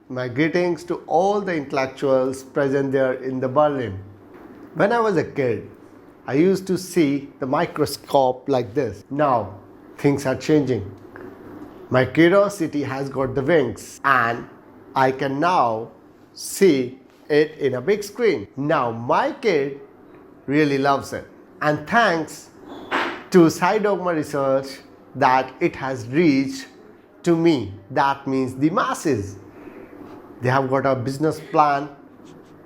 My greetings to all the intellectuals present there in the Berlin. When I was a kid, I used to see the microscope like this. Now, things are changing. My curiosity has got the wings and I can now see it in a big screen. Now, my kid really loves it. And thanks to Scidogma research that it has reached to me, that means the masses. They have got a business plan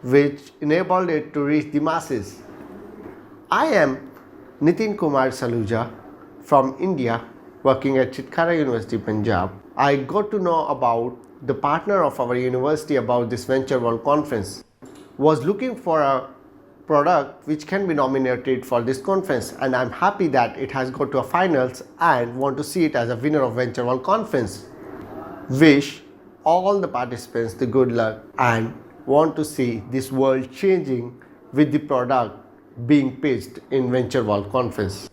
which enabled it to reach the masses. I am Nitin Kumar Saluja from India, working at Chitkara University, Punjab. I got to know about the partner of our university about this Venture World Conference. Was looking for a product which can be nominated for this conference, and I'm happy that it has got to a finals and want to see it as a winner of Venture World Conference. Wish all the participants the good luck and want to see this world changing with the product being pitched in Venture World Conference.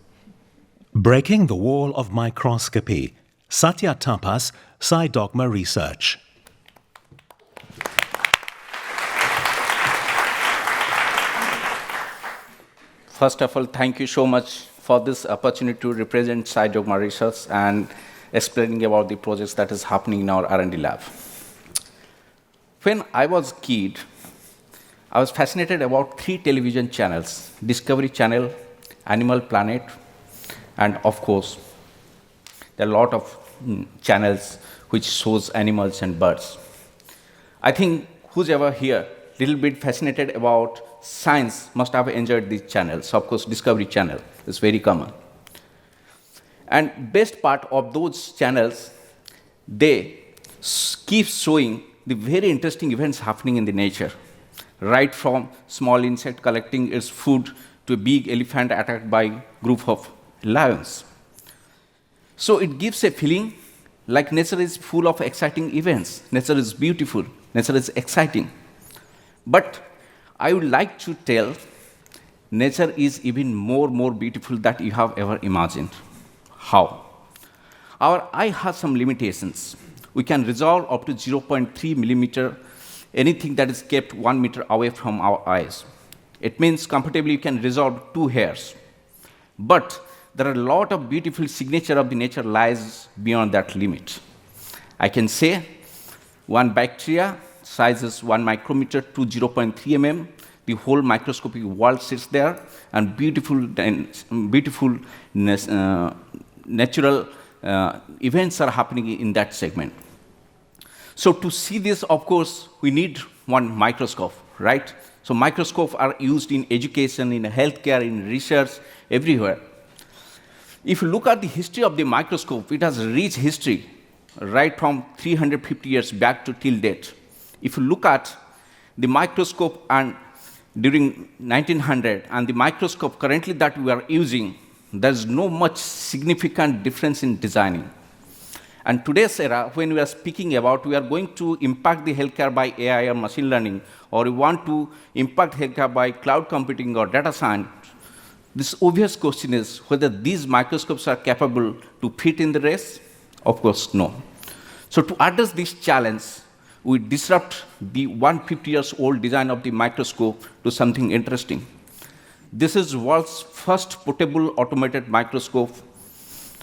Breaking the Wall of Microscopy, Satya Tapas, Scidogma Research. First of all, thank you so much for this opportunity to represent Scidogma Research and explaining about the projects that is happening in our R&D lab. When I was a kid, I was fascinated about 3 television channels: Discovery Channel, Animal Planet, and of course, there are a lot of channels which shows animals and birds. I think who's ever here, little bit fascinated about science must have enjoyed these channels. Of course, Discovery Channel is very common. And best part of those channels, they keep showing the very interesting events happening in the nature, right from small insect collecting its food to a big elephant attacked by a group of lions. So it gives a feeling like nature is full of exciting events. Nature is beautiful. Nature is exciting. But I would like to tell, nature is even more beautiful than you have ever imagined. How? Our eye has some limitations. We can resolve up to 0.3 millimeter anything that is kept 1 meter away from our eyes. It means comfortably you can resolve 2 hairs. But there are a lot of beautiful signature of the nature lies beyond that limit. I can say one bacteria size is 1 micrometer to 0.3 mm. The whole microscopic world sits there, and beautiful natural events are happening in that segment. So to see this, of course, we need one microscope, right? So microscopes are used in education, in healthcare, in research, everywhere. If you look at the history of the microscope, it has a rich history, right from 350 years back to till date. If you look at the microscope and during 1900 and the microscope currently that we are using, there's no much significant difference in designing. And today's era, when we are speaking about we are going to impact the healthcare by AI or machine learning, or we want to impact healthcare by cloud computing or data science, this obvious question is whether these microscopes are capable to fit in the race. Of course, no. So to address this challenge, we disrupt the 150 years old design of the microscope to something interesting. This is world's first portable automated microscope.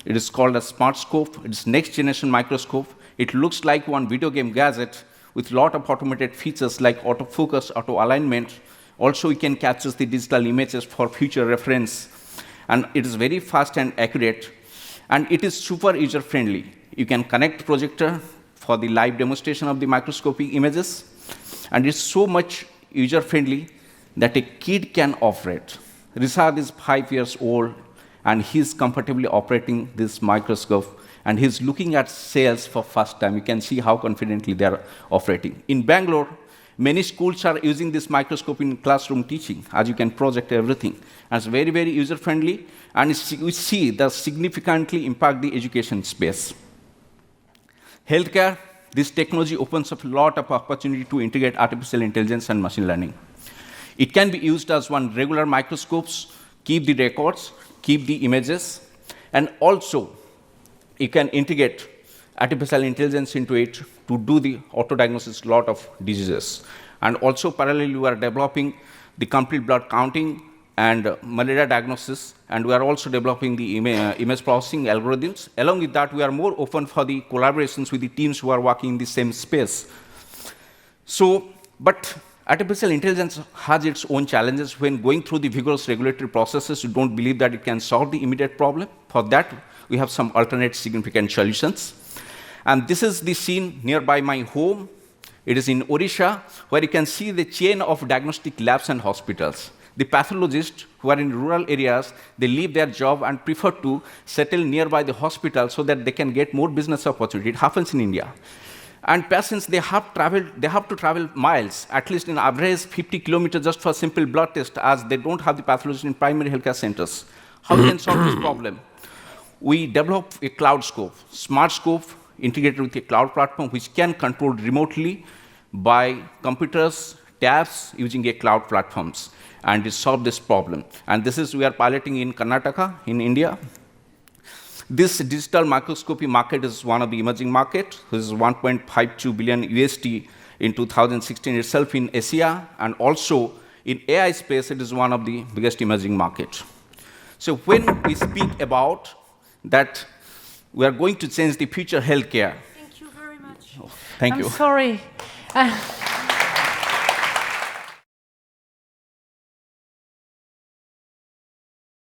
It is called a smart scope. It's next generation microscope. It looks like one video game gadget with a lot of automated features like autofocus, auto alignment. Also, we can capture the digital images for future reference. And it is very fast and accurate. And it is super user friendly. You can connect projector for the live demonstration of the microscopic images. And it's so much user friendly that a kid can operate. Rishad is 5 years old, and he's comfortably operating this microscope, and he's looking at cells for first time. You can see how confidently they are operating. In Bangalore, many schools are using this microscope in classroom teaching, as you can project everything. And it's very user friendly, and we see that significantly impact the education space. Healthcare, this technology opens up a lot of opportunity to integrate artificial intelligence and machine learning. It can be used as one regular microscopes, keep the records, keep the images, and also you can integrate artificial intelligence into it to do the auto-diagnosis lot of diseases. And also parallelly, we are developing the complete blood counting and malaria diagnosis, and we are also developing the image processing algorithms. Along with that, we are more open for the collaborations with the teams who are working in the same space. So, but artificial intelligence has its own challenges. When going through the vigorous regulatory processes, you don't believe that it can solve the immediate problem. For that, we have some alternate significant solutions. And this is the scene nearby my home. It is in Odisha, where you can see the chain of diagnostic labs and hospitals. The pathologists who are in rural areas, they leave their job and prefer to settle nearby the hospital so that they can get more business opportunity. It happens in India. And patients, they have to travel miles, at least in average 50 kilometers just for a simple blood test, as they don't have the pathologist in primary healthcare centers. How we can solve this problem? We develop a cloud scope, smart scope, integrated with a cloud platform which can control remotely by computers, tabs, using a cloud platforms, and solve this problem. And this is, we are piloting in Karnataka, in India. This digital microscopy market is one of the emerging markets. This is 1.52 billion USD in 2016 itself in Asia, and also in AI space, it is one of the biggest emerging markets. So when we speak about that we are going to change the future healthcare. Thank you very much. Oh, thank you. I'm sorry.